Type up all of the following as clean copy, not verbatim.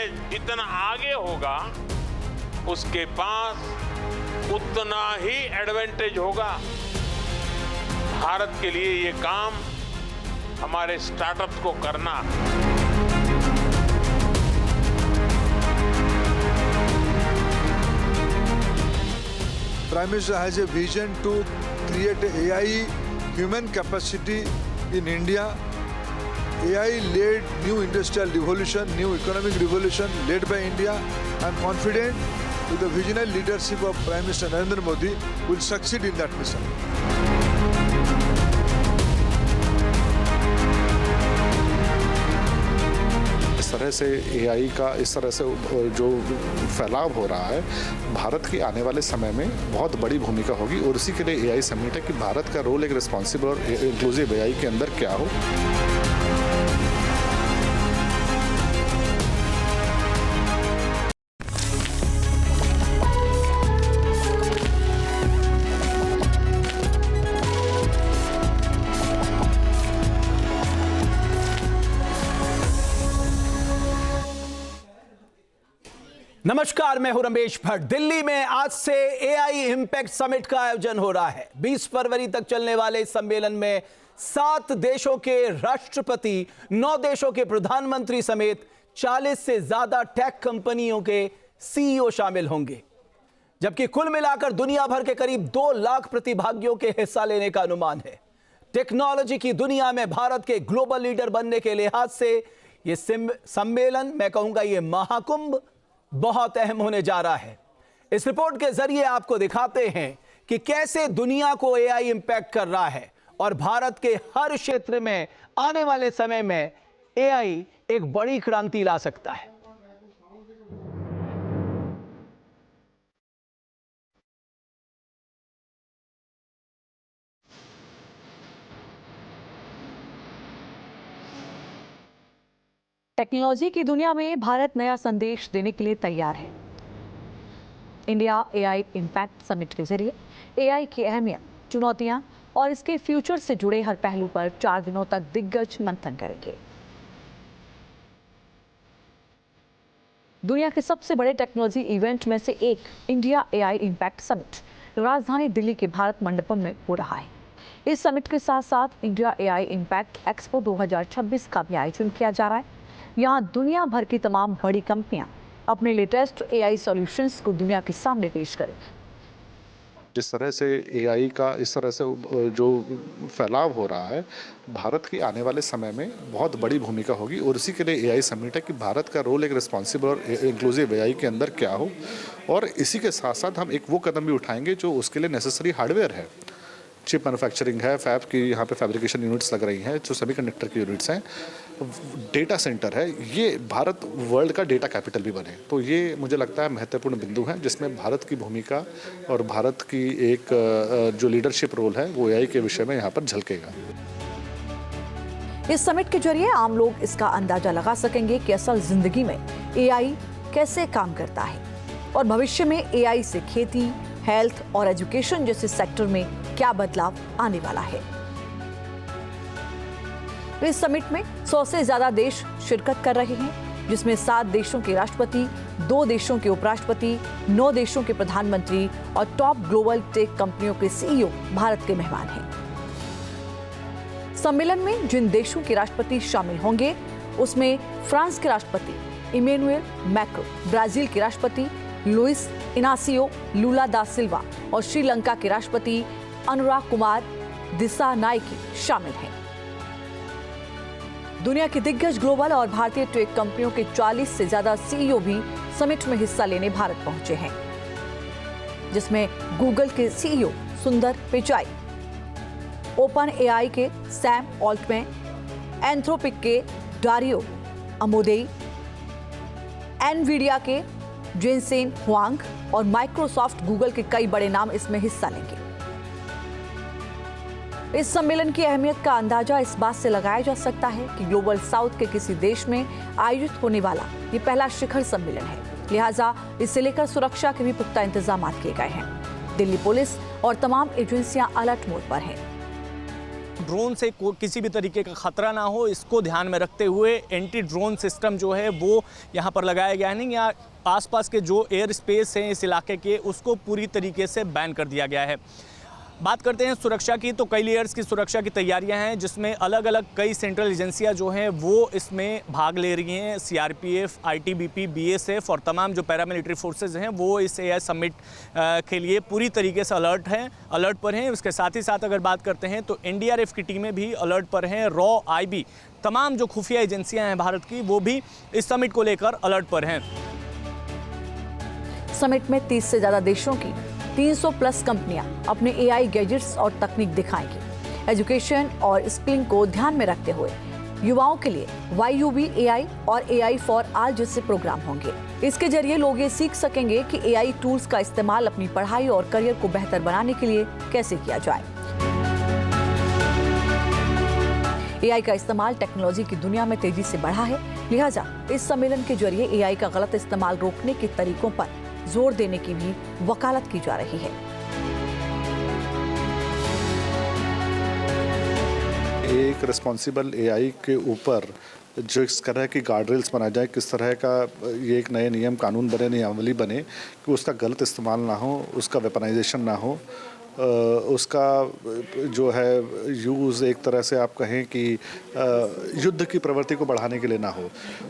में जितना आगे होगा उसके पास उतना ही एडवांटेज होगा। भारत के लिए ये काम हमारे स्टार्टअप्स को करना है। Prime Minister has a vision to create a AI human capacity in India. AI-led new industrial revolution, new economic revolution led by India. I am confident with the visionary leadership of Prime Minister Narendra Modi will succeed in that mission. इस तरह से AI का इस तरह से जो फैलाव हो रहा है, भारत की आने वाले समय में बहुत बड़ी भूमिका होगी और इसी के लिए एआई समिट है कि भारत का रोल एक रिस्पॉन्सिबल और इंक्लूसिव एआई के अंदर क्या हो। नमस्कार, मैं हूं रमेश भट्ट। दिल्ली में आज से एआई इंपैक्ट समिट का आयोजन हो रहा है। 20 फरवरी तक चलने वाले इस सम्मेलन में 7 देशों के राष्ट्रपति, 9 देशों के प्रधानमंत्री समेत 40 से ज्यादा टेक कंपनियों के सीईओ शामिल होंगे, जबकि कुल मिलाकर दुनिया भर के करीब 2 लाख प्रतिभागियों के हिस्सा लेने का अनुमान है। टेक्नोलॉजी की दुनिया में भारत के ग्लोबल लीडर बनने के लिहाज से यह सम्मेलन, मैं कहूंगा ये महाकुंभ, बहुत अहम होने जा रहा है। इस रिपोर्ट के जरिए आपको दिखाते हैं कि कैसे दुनिया को एआई इंपैक्ट कर रहा है और भारत के हर क्षेत्र में आने वाले समय में एआई एक बड़ी क्रांति ला सकता है। टेक्नोलॉजी की दुनिया में भारत नया संदेश देने के लिए तैयार है। इंडिया एआई इंपैक्ट समिट के जरिए एआई की अहमियत, चुनौतियां और इसके फ्यूचर से जुड़े हर पहलू पर 4 दिनों तक दिग्गज मंथन करेंगे। दुनिया के सबसे बड़े टेक्नोलॉजी इवेंट में से एक इंडिया एआई इंपैक्ट समिट राजधानी दिल्ली के भारत मंडपम में हो रहा है। इस समिट के साथ साथ इंडिया एआई इंपैक्ट एक्सपो 2026 का भी आयोजन किया जा रहा है। यहाँ दुनिया भर की तमाम बड़ी कंपनियां अपने लेटेस्ट एआई सॉल्यूशंस को दुनिया के सामने पेश करें। जिस तरह से एआई का इस तरह से जो फैलाव हो रहा है, भारत की आने वाले समय में बहुत बड़ी भूमिका होगी और इसी के लिए एआई समिट है कि भारत का रोल एक रिस्पॉन्सिबल और इंक्लूसिव एआई के अंदर क्या हो। और इसी के साथ साथ हम एक वो कदम भी उठाएंगे जो उसके लिए नेसेसरी हार्डवेयर है। चिप मैन्युफैक्चरिंग है, फैब की यहाँ पे फैब्रिकेशन यूनिट्स लग रही हैं, जो सेमीकंडक्टर की यूनिट्स हैं, डेटा सेंटर है। ये भारत वर्ल्ड का डेटा कैपिटल भी बने, तो ये मुझे लगता है महत्वपूर्ण बिंदु हैं जिसमें भारत की भूमिका और भारत की एक जो लीडरशिप रोल है वो एआई के विषय में यहाँ पर झलकेगा। इस समिट के जरिए आम लोग इसका अंदाजा लगा सकेंगे कि असल जिंदगी में एआई कैसे काम करता है और भविष्य में एआई से खेती, हेल्थ और एजुकेशन जैसे सेक्टर में क्या बदलाव आने वाला है। इस समिट में 100 से ज्यादा देश शिरकत कर रहे हैं, जिसमें 7 देशों के राष्ट्रपति, 2 देशों के उपराष्ट्रपति, 9 देशों के प्रधानमंत्री और टॉप ग्लोबल टेक कंपनियों के सीईओ भारत के मेहमान हैं। सम्मेलन में जिन देशों के राष्ट्रपति शामिल होंगे उसमें फ्रांस के राष्ट्रपति इमैनुएल मैक्रो, ब्राजील के राष्ट्रपति लुइस इनासियो लुला दा सिल्वा और श्रीलंका के राष्ट्रपति अनुराग कुमार दिसानायके शामिल हैं। दुनिया की दिग्गज ग्लोबल और भारतीय टेक कंपनियों के 40 से ज्यादा सीईओ भी समिट में हिस्सा लेने भारत पहुंचे हैं, जिसमें गूगल के सीईओ सुंदर पिचाई, ओपन एआई के सैम ऑल्टमैन, एंथ्रोपिक के डारियो अमोदेई, एनवीडिया के जेनसेन हुआंग और माइक्रोसॉफ्ट गूगल के कई बड़े नाम इसमें हिस्सा लेंगे। इस सम्मेलन की अहमियत का अंदाजा इस बात से लगाया जा सकता है कि ग्लोबल साउथ के किसी देश में आयोजित होने वाला ये पहला शिखर सम्मेलन है, लिहाजा इसे लेकर सुरक्षा के भी पुख्ता इंतजाम किए गए हैं। दिल्ली पुलिस और तमाम एजेंसियां अलर्ट मोड पर हैं। ड्रोन से किसी भी तरीके का खतरा ना हो, इसको ध्यान में रखते हुए एंटी ड्रोन सिस्टम जो है वो यहाँ पर लगाया गया है। नहीं, यहाँ आसपास के जो एयर स्पेस हैं इस इलाके के, उसको पूरी तरीके से बैन कर दिया गया है। बात करते हैं सुरक्षा की, तो कई लेयर्स की सुरक्षा की तैयारियां हैं, जिसमें अलग अलग कई सेंट्रल एजेंसियां जो हैं वो इसमें भाग ले रही हैं। सीआरपीएफ, आईटीबीपी, बीएसएफ और तमाम जो पैरामिलिट्री फोर्सेज हैं वो इस एआई समिट के लिए पूरी तरीके से अलर्ट पर हैं। उसके साथ ही साथ अगर बात करते हैं तो एनडीआरएफ की टीमें भी अलर्ट पर हैं। रॉ, आईबी, तमाम जो खुफिया एजेंसियाँ हैं भारत की, वो भी इस समिट को लेकर अलर्ट पर हैं। समिट में 30 से ज़्यादा देशों की 300 प्लस कंपनियां अपने एआई गैजेट्स और तकनीक दिखाएंगी। एजुकेशन और स्किलिंग को ध्यान में रखते हुए युवाओं के लिए YUB AI और AI फॉर ऑल जैसे प्रोग्राम होंगे। इसके जरिए लोग ये सीख सकेंगे कि AI टूल्स का इस्तेमाल अपनी पढ़ाई और करियर को बेहतर बनाने के लिए कैसे किया जाए। AI का इस्तेमाल टेक्नोलॉजी की दुनिया में तेजी से बढ़ा है, लिहाजा इस सम्मेलन के जरिए AI का गलत इस्तेमाल रोकने के तरीकों पर जोर देने की भी वकालत की जा रही है। एक रिस्पॉन्सिबल AI के ऊपर जो इस तरह की गार्डरेल्स बनाए जाए, किस तरह का ये एक नए नियम कानून बने, नियमावली बने कि उसका गलत इस्तेमाल ना हो, उसका वेपनाइजेशन ना हो, उसका जो है यूज़ एक तरह से आप कहें कि युद्ध की प्रवृत्ति को बढ़ाने के लिए ना हो।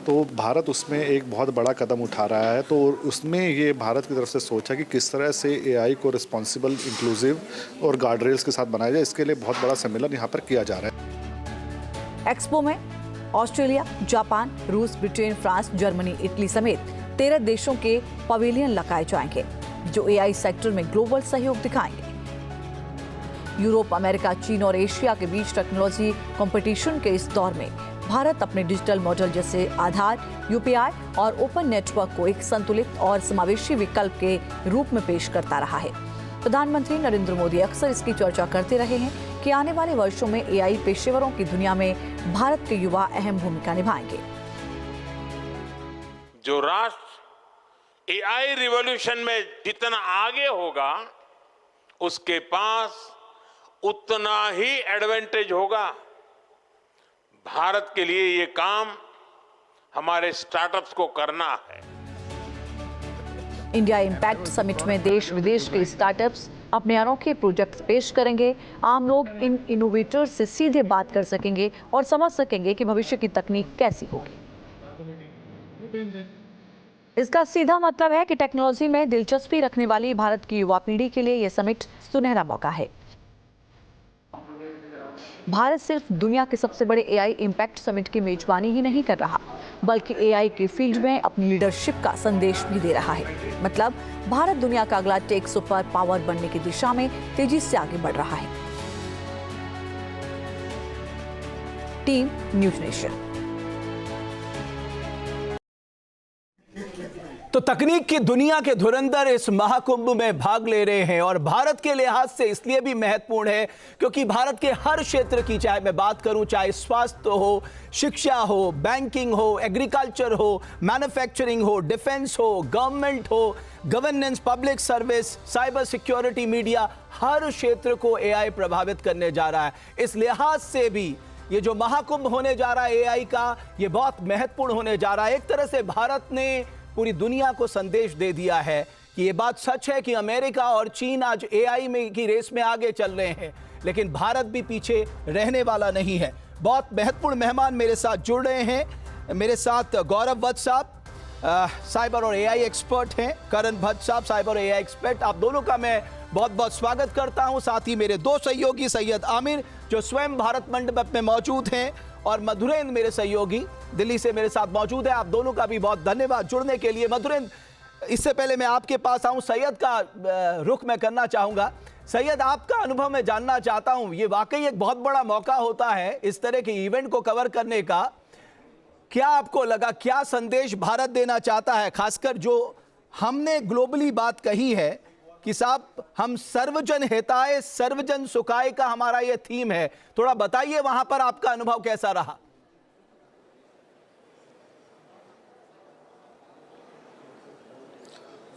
तो भारत उसमें एक बहुत बड़ा कदम उठा रहा है। तो उसमें ये भारत की तरफ से सोचा कि किस तरह से AI को रिस्पॉन्सिबल, इंक्लूसिव और गार्डरेल्स के साथ बनाया जाए। इसके लिए बहुत बड़ा सम्मेलन यहाँ पर किया जा रहा है। एक्सपो में ऑस्ट्रेलिया, जापान, रूस, ब्रिटेन, फ्रांस, जर्मनी, इटली समेत 13 देशों के पवेलियन लगाए जाएंगे जो AI सेक्टर में ग्लोबल सहयोग दिखाएंगे। यूरोप, अमेरिका, चीन और एशिया के बीच टेक्नोलॉजी कंपटीशन के इस दौर में भारत अपने डिजिटल मॉडल जैसे आधार, UPI और ओपन नेटवर्क को एक संतुलित और समावेशी विकल्प के रूप में पेश करता रहा है। प्रधानमंत्री नरेंद्र मोदी अक्सर इसकी चर्चा करते रहे हैं कि आने वाले वर्षों में AI पेशेवरों की दुनिया में भारत के युवा अहम भूमिका निभाएंगे। जो राष्ट्र AI रिवॉल्यूशन में जितना आगे होगा, उसके पास उतना ही एडवांटेज होगा। भारत के लिए ये काम हमारे स्टार्टअप्स को करना है। इंडिया इम्पैक्ट समिट में देश विदेश के स्टार्टअप्स अपने अनोखे प्रोजेक्ट्स पेश करेंगे। आम लोग इन इनोवेटर्स से सीधे बात कर सकेंगे और समझ सकेंगे कि भविष्य की तकनीक कैसी होगी। इसका सीधा मतलब है कि टेक्नोलॉजी में दिलचस्पी रखने वाली भारत की युवा पीढ़ी के लिए यह समिट सुनहरा मौका है। भारत सिर्फ दुनिया के सबसे बड़े AI इम्पैक्ट समिट की मेजबानी ही नहीं कर रहा, बल्कि AI के फील्ड में अपनी लीडरशिप का संदेश भी दे रहा है। मतलब भारत दुनिया का अगला टेक सुपर पावर बनने की दिशा में तेजी से आगे बढ़ रहा है। Team news nation. तो तकनीक की दुनिया के धुरंधर इस महाकुंभ में भाग ले रहे हैं और भारत के लिहाज से इसलिए भी महत्वपूर्ण है क्योंकि भारत के हर क्षेत्र की, चाहे मैं बात करूं, चाहे स्वास्थ्य हो, शिक्षा हो, बैंकिंग हो, एग्रीकल्चर हो, मैन्युफैक्चरिंग हो, डिफेंस हो, गवर्नमेंट हो, governance, public service, cyber security, media, हर क्षेत्र को AI प्रभावित करने जा रहा है। इस लिहाज से भी ये जो महाकुंभ होने जा रहा है AI का, ये बहुत महत्वपूर्ण होने जा रहा है। एक तरह से भारत ने पूरी दुनिया को संदेश दे दिया है कि ये बात सच है कि अमेरिका और चीन आज AI में की रेस में आगे चल रहे हैं, लेकिन भारत भी पीछे रहने वाला नहीं है। बहुत महत्वपूर्ण मेहमान मेरे साथ जुड़ रहे हैं। मेरे साथ गौरव वत्स साहब, साइबर और AI एक्सपर्ट हैं, करण भट्ट साहब, साइबर और AI एक्सपर्ट। आप दोनों का मैं बहुत बहुत स्वागत करता हूं। साथ ही मेरे दो सहयोगी, सैयद आमिर जो स्वयं भारत मंडप में मौजूद हैं, और मधुरेंद्र मेरे सहयोगी दिल्ली से मेरे साथ मौजूद है। आप दोनों का भी बहुत धन्यवाद जुड़ने के लिए। मधुरेंद्र, इससे पहले मैं आपके पास आऊं, सैयद का रुख मैं करना चाहूंगा। सैयद, आपका अनुभव मैं जानना चाहता हूं। ये वाकई एक बहुत बड़ा मौका होता है इस तरह के इवेंट को कवर करने का। क्या आपको लगा, क्या संदेश भारत देना चाहता है, खासकर जो हमने ग्लोबली बात कही है कि साहब हम सर्वजन हिताय सर्वजन सुखाय का हमारा ये थीम है। थोड़ा बताइए वहां पर आपका अनुभव कैसा रहा?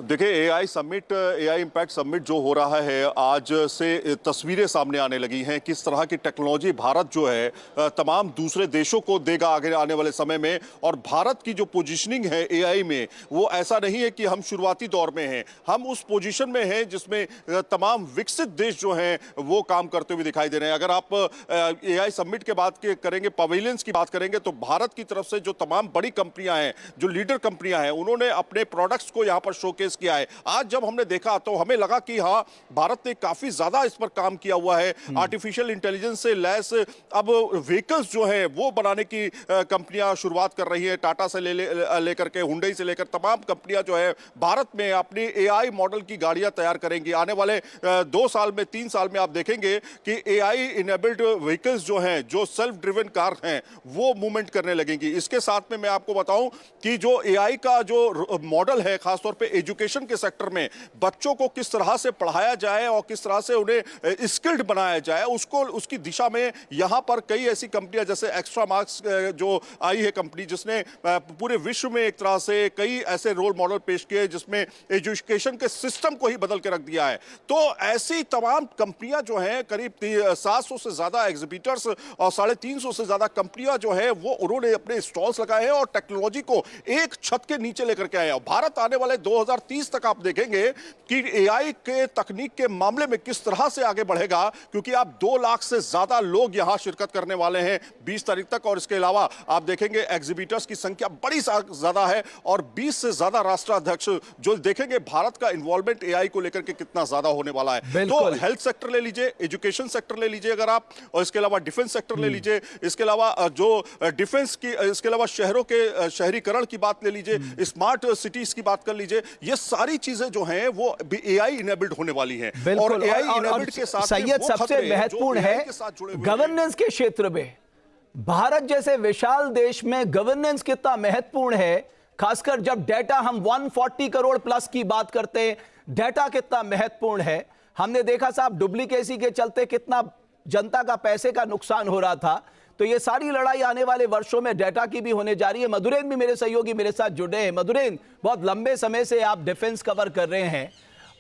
देखिए एआई इम्पैक्ट समिट जो हो रहा है, आज से तस्वीरें सामने आने लगी हैं किस तरह की टेक्नोलॉजी भारत जो है तमाम दूसरे देशों को देगा आगे आने वाले समय में। और भारत की जो पोजीशनिंग है एआई में, वो ऐसा नहीं है कि हम शुरुआती दौर में हैं, हम उस पोजीशन में हैं जिसमें तमाम विकसित देश जो हैं वो काम करते हुए दिखाई दे रहे हैं। अगर आप एआई समिट के बात करेंगे, पवेलियंस की बात करेंगे, तो भारत की तरफ से जो तमाम बड़ी कंपनियां हैं, जो लीडर कंपनियां हैं, उन्होंने अपने प्रोडक्ट्स को यहां पर शोकेस किया है। आज जब हमने देखा तो हमें लगा कि हाँ, भारत ने काफी ज्यादा इस पर काम किया हुआ है। आर्टिफिशियल इंटेलिजेंस से लैस अब व्हीकल्स जो है वो बनाने की कंपनियां शुरुआत कर रही है। टाटा से लेकर के हुंडई से लेकर तमाम कंपनियां जो है भारत में अपनी एआई मॉडल की गाड़ियां तैयार करेंगी। आने वाले 2 साल में, 3 साल में आप देखेंगे कि एआई इनेबल्ड व्हीकल्स जो हैं, जो सेल्फ ड्रिवन कार हैं, वो मूवमेंट करने लगेंगी। इसके साथ में मैं आपको बताऊं कि जो एआई का जो मॉडल है, खासतौर पे एजुकेशन के सेक्टर में बच्चों को किस तरह से पढ़ाया जाए और किस तरह से उन्हें स्किल्ड बनाया जाए, उसकी दिशा में यहां पर कई ऐसी कंपनियां जैसे एक्स्ट्रा मार्क्स जो आई है कंपनी, जिसने पूरे विश्व में एक तरह से कई ऐसे रोल मॉडल पेश किए जिसमें एजुकेशन के सिस्टम को ही बदल के रख दिया है। तो ऐसी तमाम कंपनियां जो हैं, करीब 700 से ज्यादा एग्जीबिटर्स और 350 से ज्यादा कंपनियां जो है वो उन्होंने अपने स्टॉल्स लगाए हैं और टेक्नोलॉजी को एक छत के नीचे लेकर के आए हैं। भारत आने वाले 2030 तक आप देखेंगे कि एआई के तकनीक के मामले में किस तरह से आगे बढ़ेगा, क्योंकि आप 2 लाख से ज्यादा लोग यहां शिरकत करने वाले हैं 20 तारीख तक। और इसके अलावा आप देखेंगे एग्जीबिटर्स की संख्या बड़ी ज्यादा है और 20 से ज्यादा राष्ट्राध्यक्ष जो देखेंगे भारत का इन्वॉल्वमेंट एआई को लेकर के कितना ज्यादा होने वाला है। तो हेल्थ सेक्टर ले लीजिए, एजुकेशन सेक्टर ले लीजिए अगर आप, और इसके अलावा डिफेंस सेक्टर ले लीजिए, इसके अलावा जो डिफेंस की, इसके अलावा शहरों के शहरीकरण की बात ले लीजिए, स्मार्ट सिटीज की बात कर लीजिए, ये सारी चीजें जो हैं वो एआई इनेबल्ड होने वाली हैं। और एआई इनेबल्ड के साथ सैयद सबसे महत्वपूर्ण है गवर्नेंस के क्षेत्र में। भारत जैसे विशाल देश में गवर्नेंस कितना महत्वपूर्ण है, खासकर जब डेटा हम 140 करोड़ प्लस की बात करते हैं, डेटा कितना महत्वपूर्ण है। हमने देखा साहब डुप्लीकेसी के चलते कितना जनता का पैसे का नुकसान हो रहा था। तो ये सारी लड़ाई आने वाले वर्षों में डेटा की भी होने जा रही है। मधुरेन भी मेरे सहयोगी मेरे साथ जुड़े हैं। मधुरेन, बहुत लंबे समय से आप डिफेंस कवर कर रहे हैं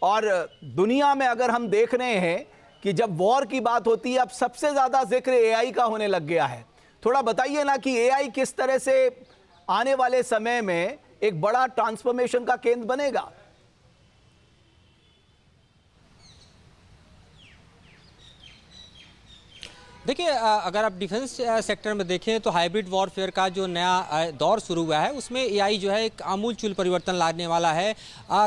और दुनिया में अगर हम देख रहे हैं कि जब वॉर की बात होती है अब सबसे ज्यादा जिक्र एआई का होने लग गया है। थोड़ा बताइए ना कि एआई किस तरह से आने वाले समय में एक बड़ा ट्रांसफॉर्मेशन का केंद्र बनेगा। देखिए, अगर आप डिफेंस सेक्टर में देखें तो हाइब्रिड वॉरफेयर का जो नया दौर शुरू हुआ है उसमें एआई जो है एक आमूलचूल परिवर्तन लाने वाला है।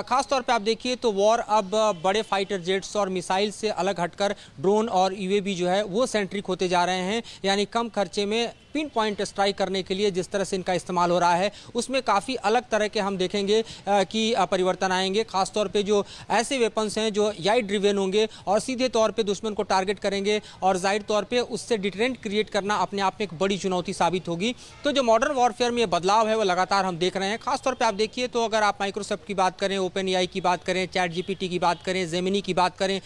खास तौर पे आप देखिए तो वॉर अब बड़े फाइटर जेट्स और मिसाइल से अलग हटकर ड्रोन और यूएवी जो है वो सेंट्रिक होते जा रहे हैं, यानी कम खर्चे में पिन पॉइंट स्ट्राइक करने के लिए जिस तरह से इनका इस्तेमाल हो रहा है उसमें काफ़ी अलग तरह के हम देखेंगे कि परिवर्तन आएंगे। खासतौर पे जो ऐसे वेपन्स हैं जो एआई ड्रिवन होंगे और सीधे तौर पे दुश्मन को टारगेट करेंगे और जाहिर तौर पे उससे डिटरेंट क्रिएट करना अपने आप में एक बड़ी चुनौती साबित होगी। तो जो मॉडर्न वॉरफेयर में ये बदलाव है वो लगातार हम देख रहे हैं। खासतौर पर आप देखिए तो अगर आप माइक्रोसॉफ्ट की बात करें, ओपन एआई की बात करें, चैट जीपीटी की बात करें, जेमिनी की बात करें,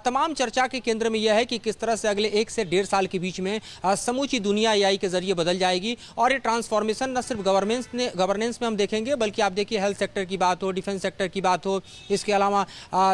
तमाम चर्चा के केंद्र में यह है कि किस तरह से अगले 1 से 1.5 साल के बीच में समूची दुनिया एआई के जरिए बदल जाएगी। और ये ट्रांसफॉर्मेशन न सिर्फ गवर्नेंस में हम देखेंगे, बल्कि आप देखिए हेल्थ सेक्टर की बात हो, डिफेंस सेक्टर की बात हो, इसके अलावा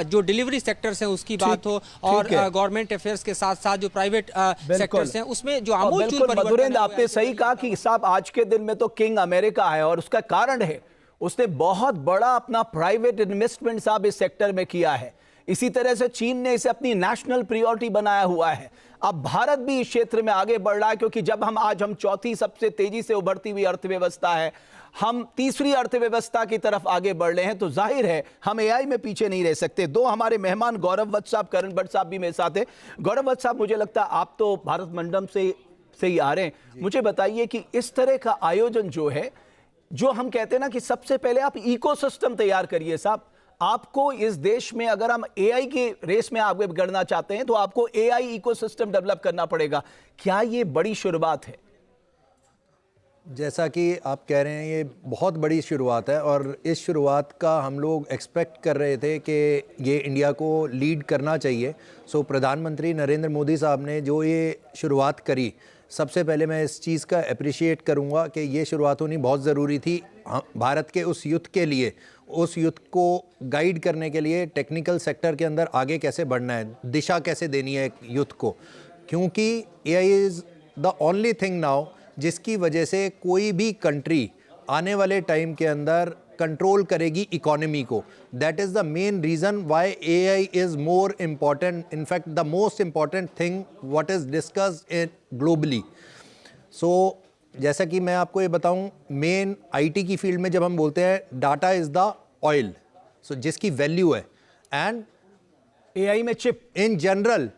जो डिलीवरी सेक्टर्स हैं उसकी बात हो, और गवर्नमेंट अफेयर्स के साथ साथ जो प्राइवेट सेक्टर्स हैं उसमें जो आमूलचूल परिवर्तन। आपने सही कहा कि साहब आज के दिन में तो किंग अमेरिका है और उसका कारण है उसने बहुत बड़ा अपना प्राइवेट इन्वेस्टमेंट साहब इस सेक्टर में किया है। इसी तरह से चीन ने इसे अपनी नेशनल प्रायोरिटी बनाया हुआ है। अब भारत भी इस क्षेत्र में आगे बढ़ रहा है, क्योंकि जब हम चौथी सबसे तेजी से उभरती हुई अर्थव्यवस्था है, हम तीसरी अर्थव्यवस्था की तरफ आगे बढ़ रहे हैं, तो जाहिर है हम एआई में पीछे नहीं रह सकते। 2 हमारे मेहमान गौरव वत्स साहब, करण भट्ट साहब भी मेरे साथ हैं। गौरव वत्स साहब, मुझे लगता है आप तो भारत मंडपम से ही आ रहे हैं, मुझे बताइए कि इस तरह का आयोजन जो है, जो हम कहते हैं ना कि सबसे पहले आप इकोसिस्टम तैयार करिए साहब। आपको इस देश में अगर हम एआई के रेस में आगे बढ़ना चाहते हैं तो आपको एआई इकोसिस्टम डेवलप करना पड़ेगा। क्या ये बड़ी शुरुआत है? जैसा कि आप कह रहे हैं ये बहुत बड़ी शुरुआत है और इस शुरुआत का हम लोग एक्सपेक्ट कर रहे थे कि ये इंडिया को लीड करना चाहिए। सो प्रधानमंत्री नरेंद्र मोदी साहब ने जो ये शुरुआत करी, सबसे पहले मैं इस चीज़ का अप्रिशिएट करूंगा कि ये शुरुआत होनी बहुत ज़रूरी थी भारत के उस युद्ध के लिए। उस यूथ को गाइड करने के लिए टेक्निकल सेक्टर के अंदर आगे कैसे बढ़ना है, दिशा कैसे देनी है यूथ को, क्योंकि AI is the only thing now जिसकी वजह से कोई भी कंट्री आने वाले टाइम के अंदर कंट्रोल करेगी इकोनॉमी को. That is the main reason why AI is more important, in fact the most important thing what is discussed in globally. So जैसा कि मैं आपको ये बताऊं, मेन आईटी की फील्ड में जब हम बोलते हैं data is the oil, so जिसकी वैल्यू है, एंड एआई में चिप इन जनरल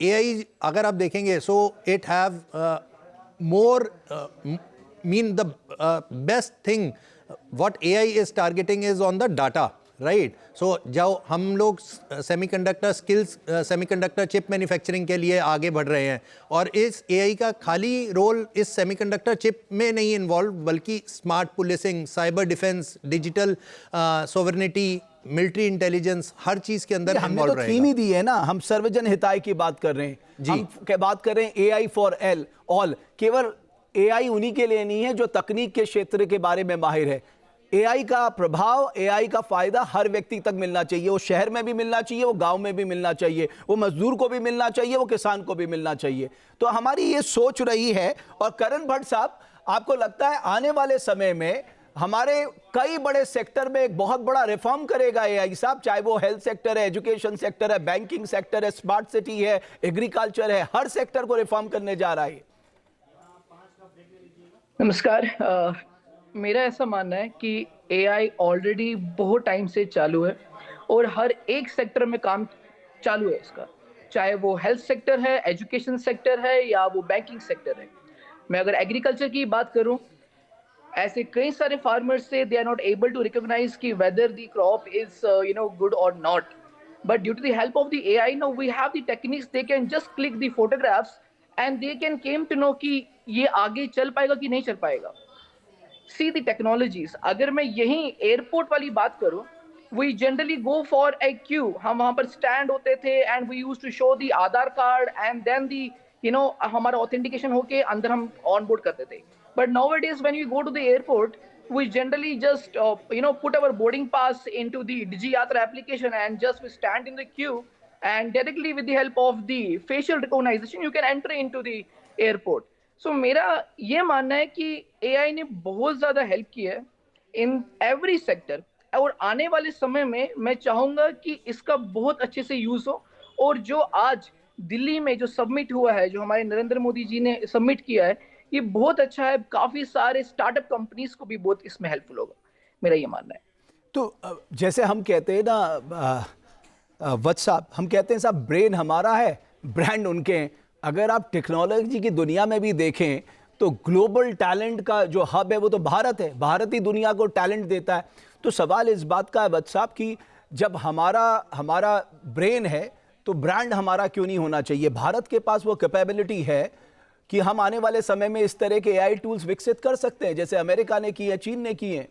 एआई अगर आप देखेंगे so it have more mean the best thing what AI is targeting is on the data, right. So जब हम लोग सेमीकंडक्टर चिप मैन्युफैक्चरिंग के लिए आगे बढ़ रहे हैं, और इस एआई का खाली रोल इस सेमीकंडक्टर चिप में नहीं इन्वॉल्व, बल्कि smart policing, cyber defence, digital sovereignty, military intelligence, हर चीज़ के अंदर हमने इन्वॉल्व तो रहेगा. थीम ही दी है ना, हम सर्वजन हिताय की बात कर रहे हैं जी. हम बात कर रहे हैं एआई फॉर ऑल. केवल एआई उन्हीं के लिए नहीं है जो तकनीक के क्षेत्र के बारे में माहिर है. एआई का प्रभाव, एआई का फायदा हर व्यक्ति तक मिलना चाहिए. वो शहर में भी मिलना चाहिए, वो गांव में भी मिलना चाहिए, वो मजदूर को भी मिलना चाहिए, वो किसान को भी मिलना चाहिए. तो हमारी ये सोच रही है. और करण भट्ट साहब, आपको लगता है आने वाले समय में हमारे कई बड़े सेक्टर में एक बहुत बड़ा रिफॉर्म करेगा एआई साहब, चाहे वो हेल्थ सेक्टर है, एजुकेशन सेक्टर है, बैंकिंग सेक्टर है, स्मार्ट सिटी है, एग्रीकल्चर है, हर सेक्टर को रिफॉर्म करने जा रहा है. नमस्कार. मेरा ऐसा मानना है कि एआई ऑलरेडी बहुत टाइम से चालू है और हर एक सेक्टर में काम चालू है इसका, चाहे वो हेल्थ सेक्टर है, एजुकेशन सेक्टर है, या वो बैंकिंग सेक्टर है. मैं अगर एग्रीकल्चर की बात करूं, ऐसे कई सारे फार्मर्स से they are not able to recognise कि whether the crop is good और not, but due to the help of the AI now we have the techniques, they can just click the photographs and they can came to know कि ये आगे चल पाएगा कि नहीं चल पाएगा. See the technologies. अगर मैं यही एयरपोर्ट वाली बात करूं, we generally go for a queue. हम वहां पर स्टैंड होते थे and we used to show the Aadhaar card and then the हमारा ऑथेंटिकेशन होके अंदर हम ऑन बोर्ड करते थे. But nowadays when we go to the airport, we generally just put our boarding pass into the DigiYatra application and just we stand in the queue, and directly with the help of the facial recognition you can enter into the airport. So मेरा ये मानना है कि AI ने बहुत ज़्यादा help की है इन एवरी सेक्टर, और आने वाले समय में मैं चाहूँगा कि इसका बहुत अच्छे से यूज़ हो. और जो आज दिल्ली में जो सबमिट हुआ है, जो हमारे नरेंद्र मोदी जी ने सबमिट किया है, ये बहुत अच्छा है. काफ़ी सारे स्टार्टअप कंपनीज को भी बहुत इसमें हेल्पफुल होगा, मेरा ये मानना है. तो जैसे हम कहते हैं ना वत्स साहब, हम कहते हैं साहब ब्रेन हमारा है, ब्रांड उनके हैं. अगर आप टेक्नोलॉजी की दुनिया में भी देखें तो ग्लोबल टैलेंट का जो हब है वो तो भारत है. भारत ही दुनिया को टैलेंट देता है. तो सवाल इस बात का है वत्स साहब कि जब हमारा ब्रेन है तो ब्रांड हमारा क्यों नहीं होना चाहिए? भारत के पास वो कैपेबिलिटी है कि हम आने वाले समय में इस तरह के एआई टूल्स विकसित कर सकते हैं जैसे अमेरिका ने किए, चीन ने किए.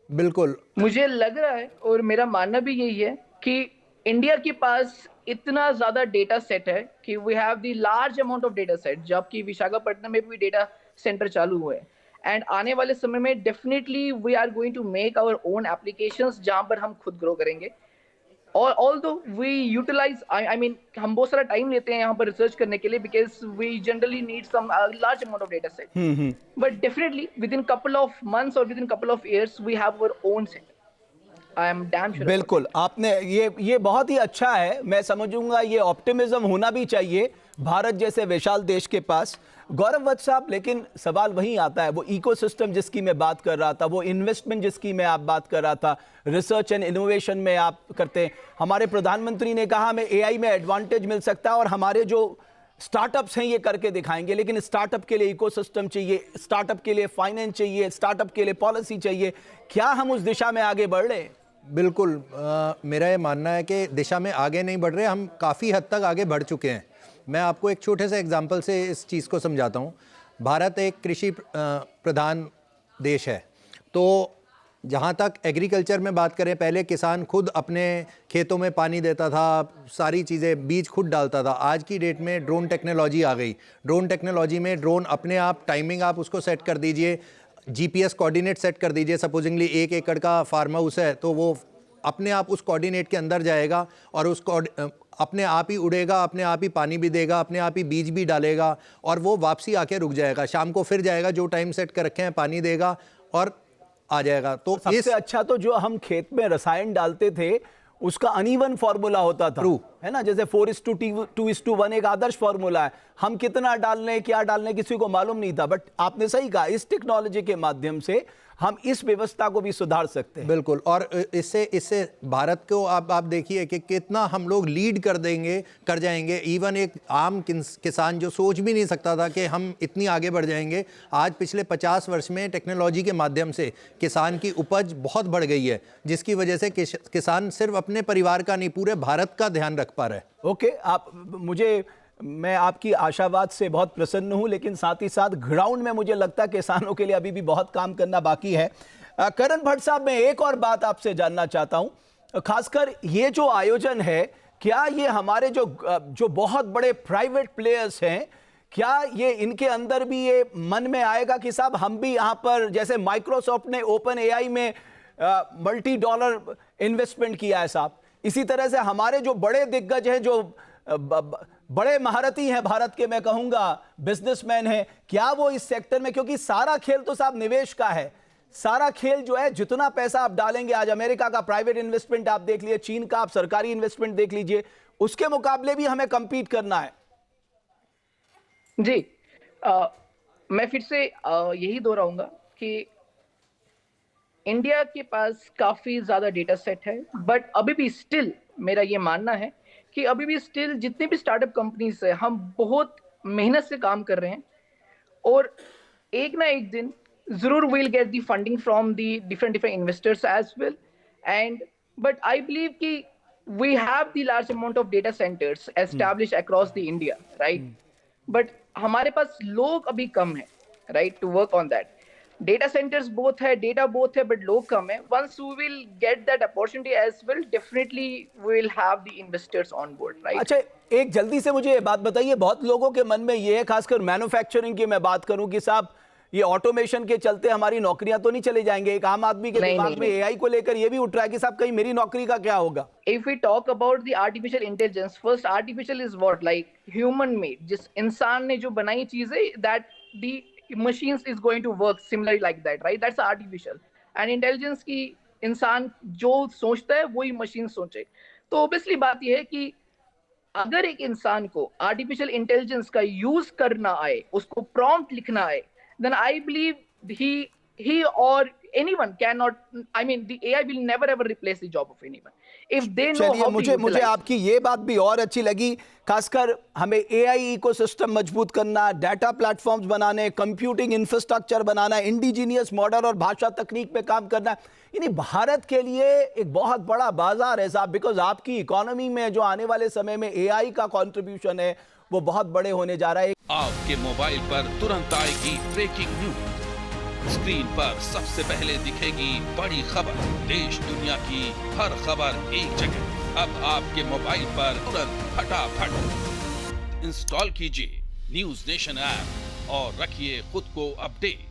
बिल्कुल, मुझे लग रहा है और मेरा मानना भी यही है कि इंडिया के पास इतना ज्यादा डेटा सेट है कि we have the large amount of data set, जबकि विशाखापट्टनम में भी डेटा सेंटर चालू हुए हैं. एंड आने वाले समय में definitely we are going to make our own applications जहां पर हम खुद ग्रो करेंगे. और although we utilize, I mean हम बहुत सारा टाइम लेते हैं यहाँ पर रिसर्च करने के लिए, because we generally need some large amount of data set, but definitely with in couple of months और with in couple of years we have our own set. I am damn sure. बिल्कुल, आपने ये बहुत ही अच्छा है. मैं समझूंगा ये optimism होना भी चाहिए भारत जैसे विशाल देश के पास. गौरव वत्स साहब, लेकिन सवाल वहीं आता है, वो इकोसिस्टम जिसकी मैं बात कर रहा था, वो इन्वेस्टमेंट जिसकी मैं आप बात कर रहा था, रिसर्च एंड इनोवेशन में आप करते हैं. हमारे प्रधानमंत्री ने कहा हमें एआई में एडवांटेज मिल सकता है और हमारे जो स्टार्टअप्स हैं ये करके दिखाएंगे. लेकिन स्टार्टअप के लिए इकोसिस्टम चाहिए, स्टार्टअप के लिए फाइनेंस चाहिए, स्टार्टअप के लिए पॉलिसी चाहिए. क्या हम उस दिशा में आगे बढ़ रहे हैं? बिल्कुल, मेरा ये मानना है कि दिशा में आगे नहीं बढ़ रहे, हम काफ़ी हद तक आगे बढ़ चुके हैं. मैं आपको एक छोटे से एग्जांपल से इस चीज़ को समझाता हूँ. भारत एक कृषि प्रधान देश है, तो जहाँ तक एग्रीकल्चर में बात करें, पहले किसान खुद अपने खेतों में पानी देता था, सारी चीज़ें, बीज खुद डालता था. आज की डेट में ड्रोन टेक्नोलॉजी आ गई. ड्रोन टेक्नोलॉजी में ड्रोन अपने आप टाइमिंग आप उसको सेट कर दीजिए, GPS कोऑर्डिनेट सेट कर दीजिए, सपोजिंगली 1 एकड़ का फार्म हाउस है तो वो अपने आप उस कोऑर्डिनेट के अंदर जाएगा और उस अपने आप ही उड़ेगा, अपने आप ही पानी भी देगा, अपने आप ही बीज भी डालेगा और वो वापसी आके रुक जाएगा, शाम को फिर जाएगा, जो टाइम सेट कर रखे हैं पानी देगा और आ जाएगा। तो सबसे अच्छा तो जो हम खेत में रसायन डालते थे उसका अनइवन फॉर्मूला होता था, है ना, जैसे 4:2:1 एक आदर्श फॉर्मूला है, हम कितना डालने क्या डालने किसी को मालूम नहीं था। बट आपने सही कहा, इस टेक्नोलॉजी के माध्यम से हम इस व्यवस्था को भी सुधार सकते हैं। बिल्कुल, और इससे भारत को आप देखिए कि कितना हम लोग लीड कर जाएंगे। इवन एक आम किसान जो सोच भी नहीं सकता था कि हम इतनी आगे बढ़ जाएंगे, आज पिछले 50 वर्ष में टेक्नोलॉजी के माध्यम से किसान की उपज बहुत बढ़ गई है, जिसकी वजह से किसान सिर्फ अपने परिवार का नहीं पूरे भारत का ध्यान रख पा रहा है। ओके, मैं आपकी आशावाद से बहुत प्रसन्न हूं, लेकिन साथ ही साथ ग्राउंड में मुझे लगता है किसानों के लिए अभी भी बहुत काम करना बाकी है। करण भट्ट साहब, मैं एक और बात आपसे जानना चाहता हूं, खासकर ये जो आयोजन है, क्या ये हमारे जो बहुत बड़े प्राइवेट प्लेयर्स हैं, क्या ये इनके अंदर भी ये मन में आएगा कि साहब हम भी यहाँ पर, जैसे माइक्रोसॉफ्ट ने ओपन एआई में $multi इन्वेस्टमेंट किया है साहब, इसी तरह से हमारे जो बड़े दिग्गज हैं, जो बड़े महारथी हैं भारत के, मैं कहूंगा बिजनेसमैन हैं, क्या वो इस सेक्टर में, क्योंकि सारा खेल तो साहब निवेश का है, सारा खेल जो है जितना पैसा आप डालेंगे, आज अमेरिका का प्राइवेट इन्वेस्टमेंट आप देख लीजिए, चीन का आप सरकारी इन्वेस्टमेंट देख लीजिए, उसके मुकाबले भी हमें कंपीट करना है। जी, मैं फिर से यही दोहराऊंगा कि इंडिया के पास काफी ज्यादा डेटा सेट है, बट अभी भी स्टिल मेरा ये मानना है कि अभी भी स्टिल जितने भी स्टार्टअप कंपनीज है, हम बहुत मेहनत से काम कर रहे हैं और एक ना एक दिन जरूर will get the funding from the different investors as well, and but I believe कि we have the large amount of data centres establish across the India, right, but हमारे पास लोग अभी कम है, right, to work on that. Data centres बहुत है, data बहुत है, बट लोग कम है। Once we will get that opportunity as well, definitely we will have the investors on board, right. अच्छा, एक जल्दी से मुझे बात बताइए, बहुत लोगों के मन में ये है, खासकर मैन्युफैक्चरिंग की मैं बात करूं, कि साहब ये ऑटोमेशन के चलते हमारी नौकरियां तो नहीं चले जाएंगे। एक आम आदमी के दिमाग में एआई को लेकर ये भी उठ रहा है कि साहब कहीं मेरी नौकरी का क्या होगा। If we talk about the artificial intelligence, first artificial is what, like human made, जिस इंसान ने जो बनाई चीजें, that the machines is going to work similarly like that, right? That's artificial. And intelligence की इंसान जो सोचता है वही मशीन सोचे। तो obviously बात यह है कि अगर एक इंसान को आर्टिफिशियल इंटेलिजेंस का यूज करना आए, उसको प्रॉम्प्ट लिखना आए, then I believe he or anyone cannot, I mean the AI will never ever replace the job of anyone if they know how to utilize. मुझे आपकी ये बात भी और अच्छी लगी, खासकर हमें एआई इकोसिस्टम मजबूत करना, डाटा प्लेटफॉर्म्स बनाने, कंप्यूटिंग इंफ्रास्ट्रक्चर बनाना, इंडिजीनियस मॉडल और भाषा तकनीक पे काम करना, यानी भारत के लिए एक बहुत बड़ा बाजार है साहब, बिकॉज आपकी इकोनॉमी में जो आने वाले समय में एआई का कंट्रीब्यूशन है वो बहुत बड़े होने जा रहा है। आपके मोबाइल पर तुरंत आएगी ब्रेकिंग न्यूज, स्क्रीन पर सबसे पहले दिखेगी बड़ी खबर, देश दुनिया की हर खबर एक जगह। अब आपके मोबाइल पर तुरंत फटाफट इंस्टॉल कीजिए न्यूज नेशन ऐप और रखिए खुद को अपडेट।